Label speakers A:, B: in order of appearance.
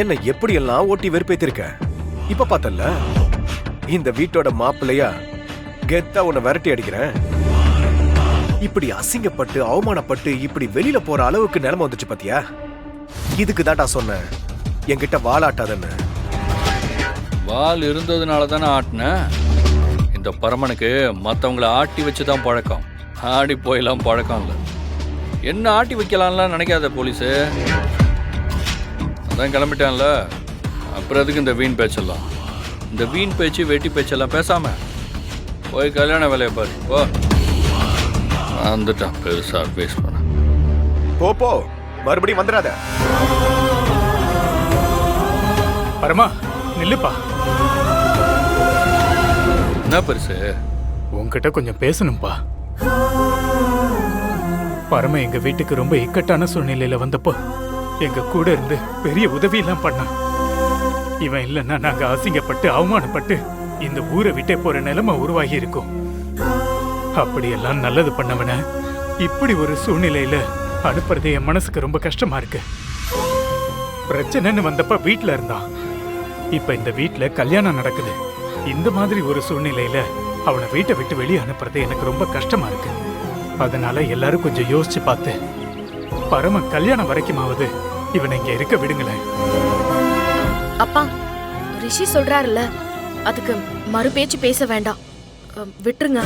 A: என்ன எப்படியெல்லாம் ஓட்டி வெறுப்பேத்திருக்க. இப்ப பார்த்தல இந்த வீட்டோட மாப்பிள்ளையா கெத்தா உன்னை விரட்டி அடிக்கிறேன். இப்படி அசிங்கப்பட்டு அவமானப்பட்டு இப்படி வெளியில போற அளவுக்கு நிலைமை வந்துச்சு பாத்தியா? இதுக்கு தான்டா சொன்னேன் என்கிட்ட வாலாட்டாதன்னு.
B: வால் இருந்ததுனால தானே ஆட்டினேன். இந்த பரமனுக்கு மற்றவங்கள ஆட்டி வச்சுதான் பழக்கம், ஆடி போயெல்லாம் பழக்கம் இல்லை. என்ன ஆட்டி வைக்கலாம்லாம் நினைக்காத போலீஸு. அதான் கிளம்பிட்டான்ல, அப்புறம் எதுக்கு இந்த வீண் பேச்செல்லாம்? இந்த வீண் பேச்சு வெட்டி பேச்செல்லாம் பேசாம போய் கல்யாண வேலையை பாரு. போ, வந்துட்டான் பெருசா அட்வைஸ் பண்ண.
A: போ மறுபடியும் வந்துடாத.
C: பரமா நில்லுப்பா.
B: என்ன பெருசு?
C: உன்கிட்ட கொஞ்சம் பேசணும்பா. பரம எங்க வீட்டுக்கு ரொம்ப இக்கட்டான சூழ்நிலையில வந்தப்போ எங்க கூட இருந்து பெரிய உதவி எல்லாம் பண்ணான். இவன் இல்லைன்னா நாங்க அசிங்கப்பட்டு அவமானப்பட்டு இந்த ஊரை விட்டே போற நிலைமை உருவாகி இருக்கும். அப்படியெல்லாம் நல்லது பண்ணவன இப்படி ஒரு சூழ்நிலையில அனுப்புறது என் மனசுக்கு ரொம்ப கஷ்டமா இருக்கு. பிரச்சனைன்னு வந்தப்ப வீட்டுல இருந்தான். இப்ப இந்த வீட்டுல கல்யாணம் நடக்குது. இந்த மாதிரி ஒரு சூழ்நிலையில அவனை வீட்டை விட்டு வெளியே அனுப்புறது எனக்கு ரொம்ப கஷ்டமா இருக்கு. அதனால எல்லாரும் கொஞ்சம் யோசிச்சு பார்த்து பரம கல்யாணம் வரைக்குமாவது இவனை இங்க இருக்க விடுங்களேன்.
D: அப்பா, ரிஷி சொல்றாருல்ல, அதுக்கு மறு பேச்சு பேச வேண்டாம், விட்டுருங்க.